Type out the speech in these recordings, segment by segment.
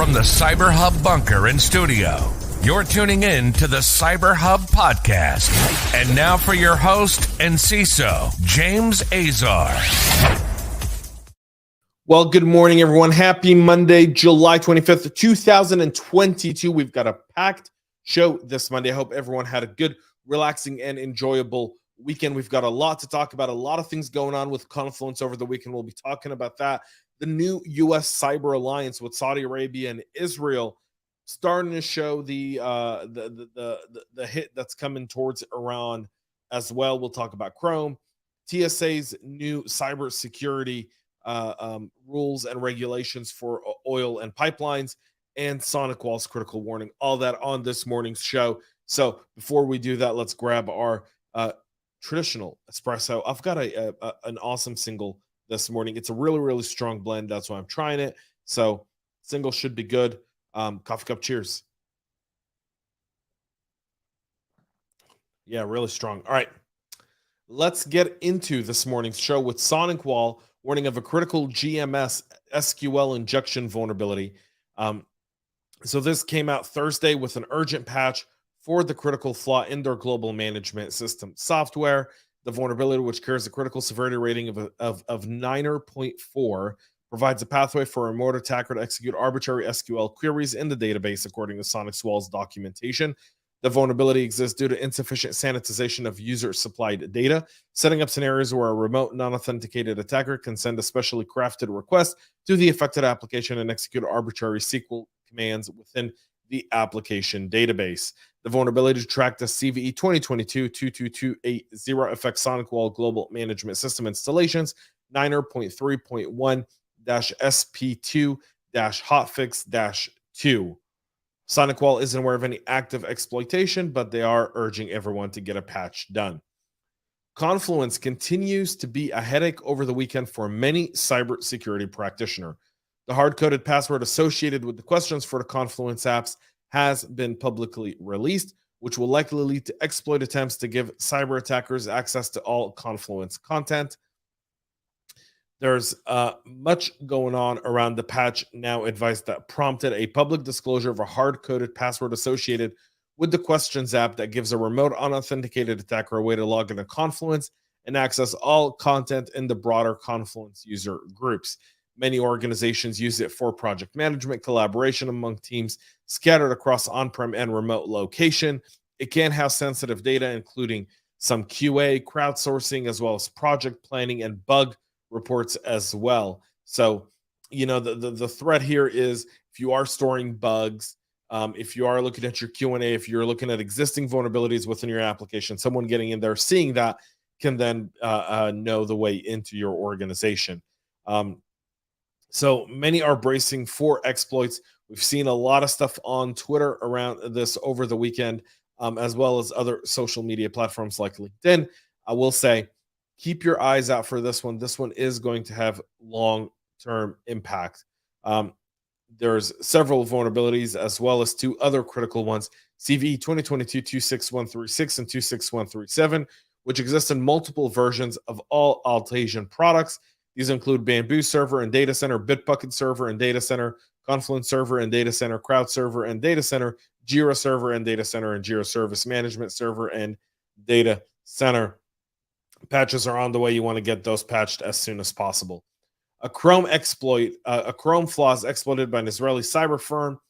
From the CyberHub bunker and studio, you're tuning in to the CyberHub Podcast. And now for your host and CISO, James Azar. Well, good morning, everyone. Happy Monday, July 25th, 2022. We've got a packed show this Monday. I hope everyone had a good, relaxing, and enjoyable weekend. We've got a lot to talk about, a lot of things going on with Confluence over the weekend. We'll be talking about that. The new U.S. cyber alliance with Saudi Arabia and Israel starting to show the hit that's coming towards Iran as well. We'll talk about Chrome, TSA's new cybersecurity rules and regulations for oil and pipelines, and SonicWall's critical warning. All that on this morning's show. So before we do that, let's grab our traditional espresso. I've got an awesome single this morning. It's a really, really strong blend. That's why I'm trying it. So single should be good. Coffee cup, cheers. Yeah, really strong. All right. Let's get into this morning's show with SonicWall warning of a critical GMS SQL injection vulnerability. So this came out Thursday with an urgent patch for the critical flaw in their global management system software. The vulnerability, which carries a critical severity rating of 9.4, provides a pathway for a remote attacker to execute arbitrary SQL queries in the database, according to SonicWall's documentation. The vulnerability exists due to insufficient sanitization of user-supplied data, setting up scenarios where a remote, non-authenticated attacker can send a specially crafted request to the affected application and execute arbitrary SQL commands within the application database. The vulnerability to track the CVE 2022-22280 affects SonicWall global management system installations 9.3.1-SP2-hotfix-2. SonicWall isn't aware of any active exploitation, but they are urging everyone to get a patch done. Confluence continues to be a headache over the weekend for many cybersecurity practitioners. The hard-coded password associated with the questions for the Confluence apps has been publicly released, which will likely lead to exploit attempts to give cyber attackers access to all Confluence content. There's much going on around the patch now advice that prompted a public disclosure of a hard-coded password associated with the Questions app that gives a remote unauthenticated attacker a way to log into Confluence and access all content in the broader Confluence user groups. Many organizations use it for project management, collaboration among teams scattered across on-prem and remote location. It can have sensitive data, including some QA, crowdsourcing, as well as project planning and bug reports as well. So, the threat here is if you are storing bugs, if you are looking at your Q&A, if you're looking at existing vulnerabilities within your application, someone getting in there, seeing that can then know the way into your organization. So many are bracing for exploits. We've seen a lot of stuff on Twitter around this over the weekend, as well as other social media platforms like LinkedIn. I will say, keep your eyes out for this one. This one is going to have long-term impact. There's several vulnerabilities as well as two other critical ones, CVE 2022-26136 and 26137, which exist in multiple versions of all Atlassian products. These include Bamboo Server and Data Center, Bitbucket Server and Data Center, Confluence Server and Data Center, Crowd Server and Data Center, Jira Server and Data Center, and Jira Service Management Server and Data Center. Patches are on the way. You want to get those patched as soon as possible. A Chrome flaw is exploited by an Israeli cyber firm.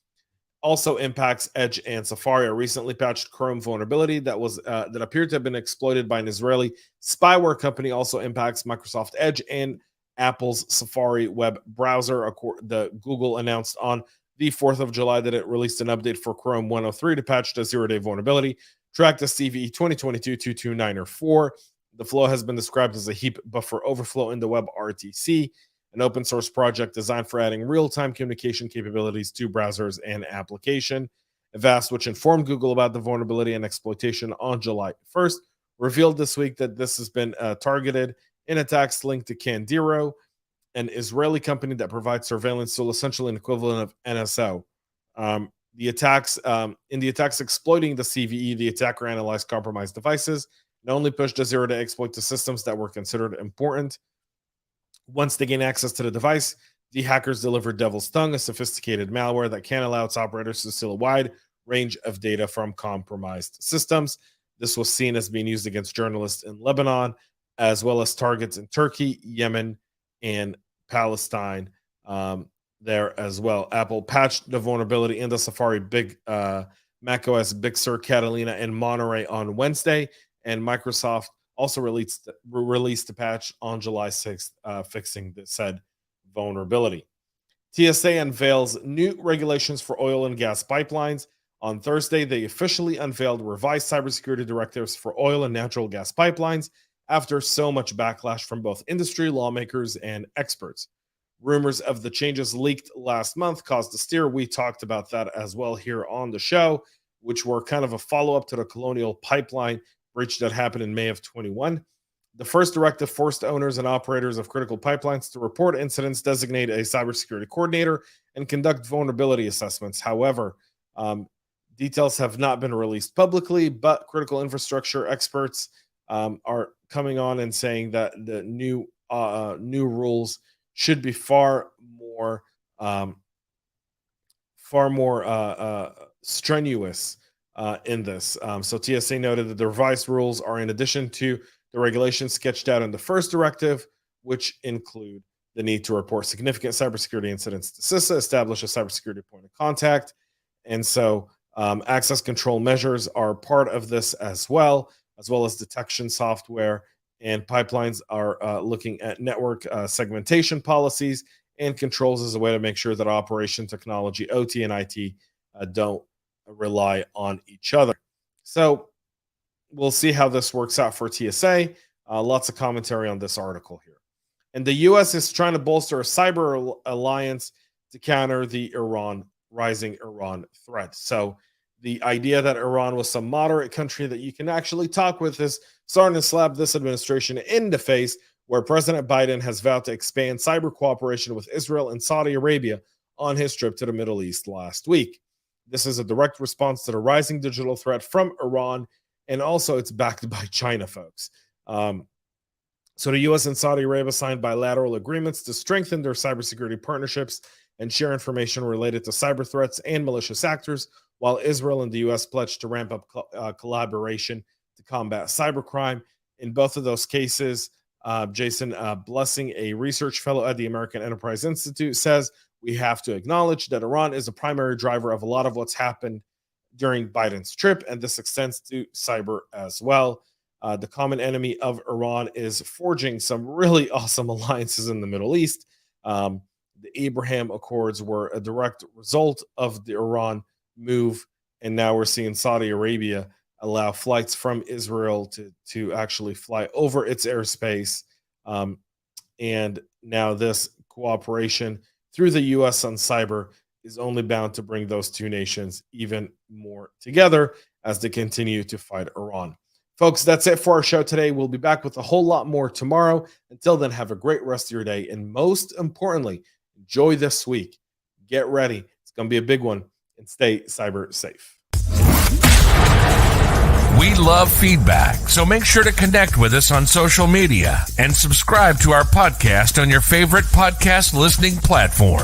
Also impacts Edge and Safari. A recently patched Chrome vulnerability that appeared to have been exploited by an Israeli spyware company also impacts Microsoft Edge and Apple's Safari web browser. The Google announced on the 4th of July that it released an update for Chrome 103 to patch the zero-day vulnerability, track the CVE 2022-22904. The flow has been described as a heap buffer overflow in the WebRTC, an open source project designed for adding real-time communication capabilities to browsers and application. Avast, which informed Google about the vulnerability and exploitation on July 1st, revealed this week that this has been targeted in attacks linked to Candiro, an Israeli company that provides surveillance tool, essentially an equivalent of NSO. In the attacks exploiting the CVE, the attacker analyzed compromised devices and only pushed a zero-day exploit to systems that were considered important. Once they gain access to the device, The hackers delivered Devil's Tongue, a sophisticated malware that can allow its operators to steal a wide range of data from compromised systems. This was seen as being used against journalists in Lebanon, as well as targets in Turkey, Yemen, and Palestine there as well. Apple patched the vulnerability in the Safari macOS Big Sur, Catalina, and Monterey on Wednesday, and Microsoft also released the patch on July 6th, fixing the said vulnerability. TSA unveils new regulations for oil and gas pipelines. On Thursday, they officially unveiled revised cybersecurity directives for oil and natural gas pipelines after so much backlash from both industry lawmakers and experts. Rumors of the changes leaked last month caused a stir. We talked about that as well here on the show, which were kind of a follow-up to the Colonial Pipeline breach that happened in May of 21. The first directive forced owners and operators of critical pipelines to report incidents, designate a cybersecurity coordinator, and conduct vulnerability assessments. However, details have not been released publicly, but critical infrastructure experts are coming on and saying that the new rules should be far more strenuous in this. So TSA noted that the revised rules are in addition to the regulations sketched out in the first directive, which include the need to report significant cybersecurity incidents to CISA, establish a cybersecurity point of contact. And so access control measures are part of this as well as detection software. And pipelines are looking at network segmentation policies and controls as a way to make sure that operation, technology, OT, and IT don't rely on each other. So we'll see how this works out for TSA. Lots of commentary on this article here. And the U.S. is trying to bolster a cyber alliance to counter the rising Iran threat. So the idea that Iran was some moderate country that you can actually talk with is starting to slap this administration in the face, where President Biden has vowed to expand cyber cooperation with Israel and Saudi Arabia on his trip to the Middle East last week. This is a direct response to the rising digital threat from Iran, and also it's backed by China, folks. So the U.S. and Saudi Arabia signed bilateral agreements to strengthen their cybersecurity partnerships and share information related to cyber threats and malicious actors, while Israel and the U.S. pledged to ramp up collaboration to combat cybercrime. In both of those cases, Jason Blessing, a research fellow at the American Enterprise Institute, says we have to acknowledge that Iran is a primary driver of a lot of what's happened during Biden's trip, and this extends to cyber as well. The common enemy of Iran is forging some really awesome alliances in the Middle East. The Abraham Accords were a direct result of the Iran move, and now we're seeing Saudi Arabia allow flights from Israel to actually fly over its airspace. And now this cooperation through the U.S. on cyber is only bound to bring those two nations even more together as they continue to fight Iran. Folks, that's it for our show today. We'll be back with a whole lot more tomorrow. Until then, have a great rest of your day. And most importantly, enjoy this week. Get ready. It's going to be a big one. And stay cyber safe. We love feedback, so make sure to connect with us on social media and subscribe to our podcast on your favorite podcast listening platform.